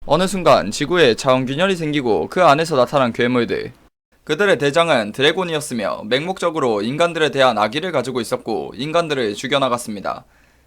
어느 순간 지구에 자원균열이 생기고 그 안에서 나타난 괴물들. 그들의 대장은 드래곤이었으며 맹목적으로 인간들에 대한 악의를 가지고 있었고 인간들을 죽여나갔습니다.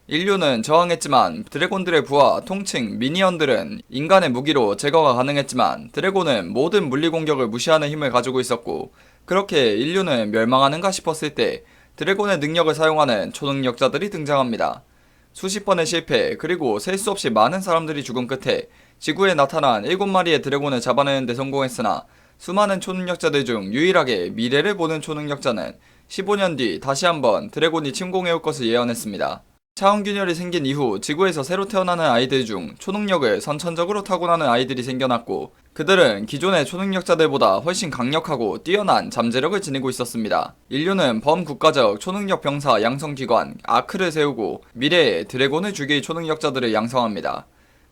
인류는 저항했지만 드래곤들의 부하, 통칭 미니언들은 인간의 무기로 제거가 가능했지만 드래곤은 모든 물리 공격을 무시하는 힘을 가지고 있었고, 그렇게 인류는 멸망하는가 싶었을 때 드래곤의 능력을 사용하는 초능력자들이 등장합니다. 수십 번의 실패 그리고 셀 수 없이 많은 사람들이 죽은 끝에 지구에 나타난 7마리의 드래곤을 잡아내는 데 성공했으나, 수많은 초능력자들 중 유일하게 미래를 보는 초능력자는 15년 뒤 다시 한번 드래곤이 침공해올 것을 예언했습니다. 차원균열이 생긴 이후 지구에서 새로 태어나는 아이들 중 초능력을 선천적으로 타고나는 아이들이 생겨났고, 그들은 기존의 초능력자들보다 훨씬 강력하고 뛰어난 잠재력을 지니고 있었습니다. 인류는 범국가적 초능력 병사 양성기관 아크를 세우고 미래의 드래곤을 죽일 초능력자들을 양성합니다.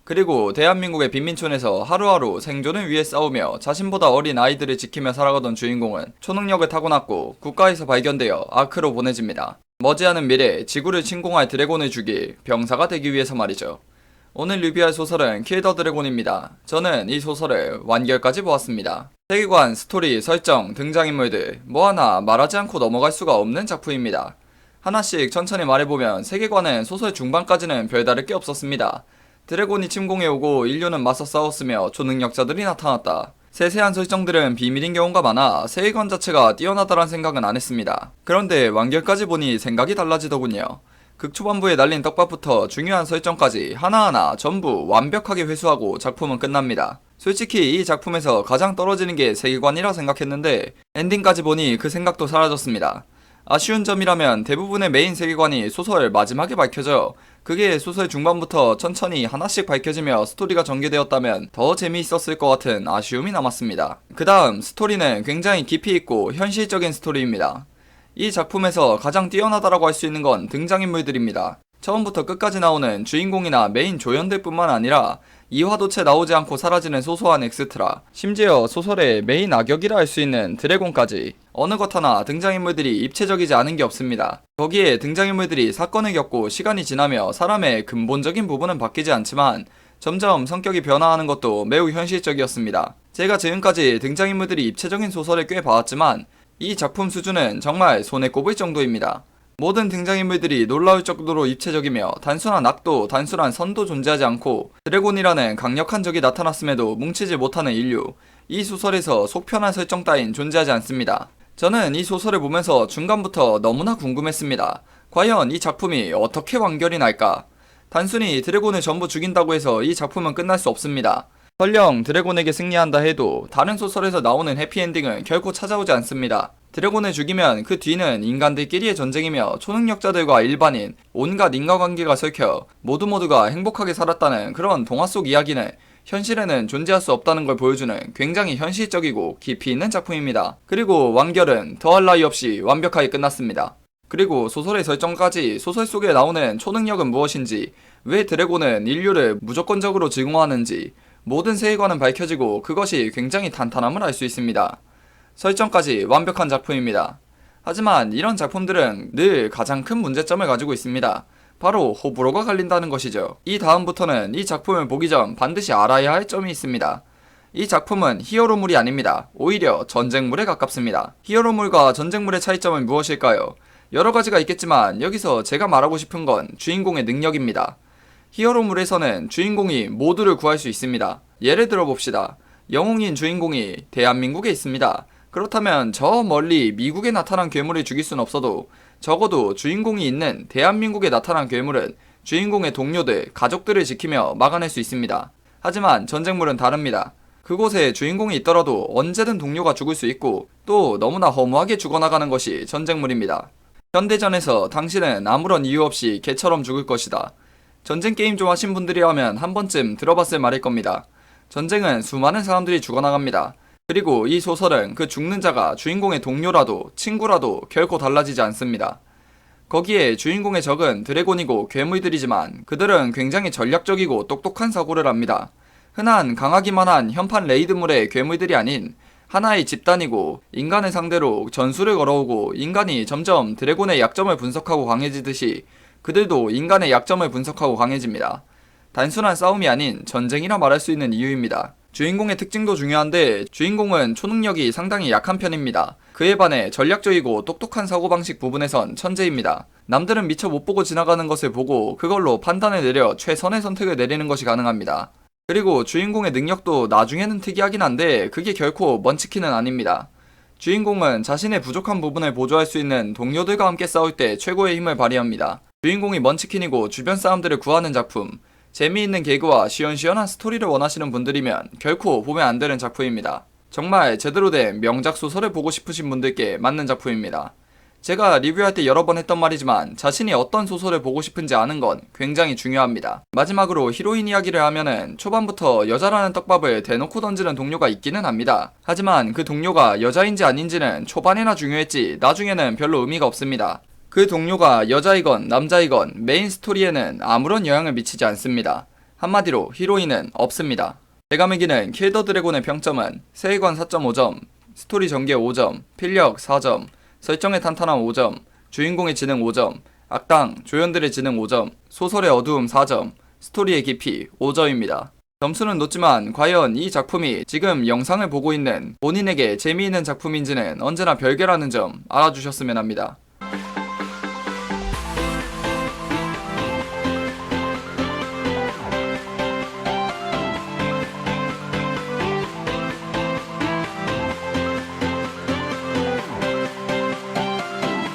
그리고 대한민국의 빈민촌에서 하루하루 생존을 위해 싸우며 자신보다 어린 아이들을 지키며 살아가던 주인공은 초능력을 타고났고 국가에서 발견되어 아크로 보내집니다. 머지않은 미래 지구를 침공할 드래곤을 죽일 병사가 되기 위해서 말이죠. 오늘 리뷰할 소설은 킬 더 드래곤입니다. 저는 이 소설을 완결까지 보았습니다. 세계관, 스토리, 설정, 등장인물들 뭐 하나 말하지 않고 넘어갈 수가 없는 작품입니다. 하나씩 천천히 말해보면 세계관은 소설 중반까지는 별다를 게 없었습니다. 드래곤이 침공해오고 인류는 맞서 싸웠으며 초능력자들이 나타났다. 세세한 설정들은 비밀인 경우가 많아 세계관 자체가 뛰어나다란 생각은 안 했습니다. 그런데 완결까지 보니 생각이 달라지더군요. 극초반부에 날린 떡밥부터 중요한 설정까지 하나하나 전부 완벽하게 회수하고 작품은 끝납니다. 솔직히 이 작품에서 가장 떨어지는 게 세계관이라 생각했는데 엔딩까지 보니 그 생각도 사라졌습니다. 아쉬운 점이라면 대부분의 메인 세계관이 소설 마지막에 밝혀져 그게 소설 중반부터 천천히 하나씩 밝혀지며 스토리가 전개되었다면 더 재미있었을 것 같은 아쉬움이 남았습니다. 그 다음 스토리는 굉장히 깊이있고 현실적인 스토리입니다. 이 작품에서 가장 뛰어나다라고 할 수 있는 건 등장인물들입니다. 처음부터 끝까지 나오는 주인공이나 메인 조연들 뿐만 아니라 2화도 채 나오지 않고 사라지는 소소한 엑스트라, 심지어 소설의 메인 악역이라 할 수 있는 드래곤까지 어느 것 하나 등장인물들이 입체적이지 않은 게 없습니다. 거기에 등장인물들이 사건을 겪고 시간이 지나며 사람의 근본적인 부분은 바뀌지 않지만 점점 성격이 변화하는 것도 매우 현실적이었습니다. 제가 지금까지 등장인물들이 입체적인 소설을 꽤 봐왔지만 이 작품 수준은 정말 손에 꼽을 정도입니다. 모든 등장인물들이 놀라울 정도로 입체적이며 단순한 악도, 단순한 선도 존재하지 않고 드래곤이라는 강력한 적이 나타났음에도 뭉치지 못하는 인류, 이 소설에서 속편한 설정 따윈 존재하지 않습니다. 저는 이 소설을 보면서 중간부터 너무나 궁금했습니다. 과연 이 작품이 어떻게 완결이 날까? 단순히 드래곤을 전부 죽인다고 해서 이 작품은 끝날 수 없습니다. 설령 드래곤에게 승리한다 해도 다른 소설에서 나오는 해피엔딩은 결코 찾아오지 않습니다. 드래곤을 죽이면 그 뒤는 인간들끼리의 전쟁이며 초능력자들과 일반인, 온갖 인과관계가 설켜 모두가 행복하게 살았다는 그런 동화 속 이야기는 현실에는 존재할 수 없다는 걸 보여주는 굉장히 현실적이고 깊이 있는 작품입니다. 그리고 완결은 더할 나위 없이 완벽하게 끝났습니다. 그리고 소설의 설정까지 소설 속에 나오는 초능력은 무엇인지, 왜 드래곤은 인류를 무조건적으로 증오하는지 모든 세계관은 밝혀지고 그것이 굉장히 탄탄함을 알 수 있습니다. 설정까지 완벽한 작품입니다. 하지만 이런 작품들은 늘 가장 큰 문제점을 가지고 있습니다. 바로 호불호가 갈린다는 것이죠. 이 다음부터는 이 작품을 보기 전 반드시 알아야 할 점이 있습니다. 이 작품은 히어로물이 아닙니다. 오히려 전쟁물에 가깝습니다. 히어로물과 전쟁물의 차이점은 무엇일까요? 여러 가지가 있겠지만 여기서 제가 말하고 싶은 건 주인공의 능력입니다. 히어로물에서는 주인공이 모두를 구할 수 있습니다. 예를 들어 봅시다. 영웅인 주인공이 대한민국에 있습니다. 그렇다면 저 멀리 미국에 나타난 괴물을 죽일 순 없어도 적어도 주인공이 있는 대한민국에 나타난 괴물은 주인공의 동료들, 가족들을 지키며 막아낼 수 있습니다. 하지만 전쟁물은 다릅니다. 그곳에 주인공이 있더라도 언제든 동료가 죽을 수 있고 또 너무나 허무하게 죽어나가는 것이 전쟁물입니다. 현대전에서 당신은 아무런 이유 없이 개처럼 죽을 것이다. 전쟁 게임 좀 하신 분들이라면 한 번쯤 들어봤을 말일 겁니다. 전쟁은 수많은 사람들이 죽어나갑니다. 그리고 이 소설은 그 죽는 자가 주인공의 동료라도 친구라도 결코 달라지지 않습니다. 거기에 주인공의 적은 드래곤이고 괴물들이지만 그들은 굉장히 전략적이고 똑똑한 사고를 합니다. 흔한 강하기만 한 현판 레이드물의 괴물들이 아닌 하나의 집단이고 인간을 상대로 전술을 걸어오고 인간이 점점 드래곤의 약점을 분석하고 강해지듯이 그들도 인간의 약점을 분석하고 강해집니다. 단순한 싸움이 아닌 전쟁이라 말할 수 있는 이유입니다. 주인공의 특징도 중요한데 주인공은 초능력이 상당히 약한 편입니다. 그에 반해 전략적이고 똑똑한 사고방식 부분에선 천재입니다. 남들은 미처 못 보고 지나가는 것을 보고 그걸로 판단을 내려 최선의 선택을 내리는 것이 가능합니다. 그리고 주인공의 능력도 나중에는 특이하긴 한데 그게 결코 먼치킨은 아닙니다. 주인공은 자신의 부족한 부분을 보조할 수 있는 동료들과 함께 싸울 때 최고의 힘을 발휘합니다. 주인공이 먼치킨이고 주변 사람들을 구하는 작품, 재미있는 개그와 시원시원한 스토리를 원하시는 분들이면 결코 보면 안 되는 작품입니다. 정말 제대로 된 명작 소설을 보고 싶으신 분들께 맞는 작품입니다. 제가 리뷰할 때 여러 번 했던 말이지만 자신이 어떤 소설을 보고 싶은지 아는 건 굉장히 중요합니다. 마지막으로 히로인 이야기를 하면은 초반부터 여자라는 떡밥을 대놓고 던지는 동료가 있기는 합니다. 하지만 그 동료가 여자인지 아닌지는 초반에나 중요했지 나중에는 별로 의미가 없습니다. 그 동료가 여자이건 남자이건 메인 스토리에는 아무런 영향을 미치지 않습니다. 한마디로 히로인은 없습니다. 제가 매기는 킬 더 드래곤의 평점은 세계관 4.5점, 스토리 전개 5점, 필력 4점, 설정의 탄탄함 5점, 주인공의 지능 5점, 악당, 조연들의 지능 5점, 소설의 어두움 4점, 스토리의 깊이 5점입니다. 점수는 높지만 과연 이 작품이 지금 영상을 보고 있는 본인에게 재미있는 작품인지는 언제나 별개라는 점 알아주셨으면 합니다.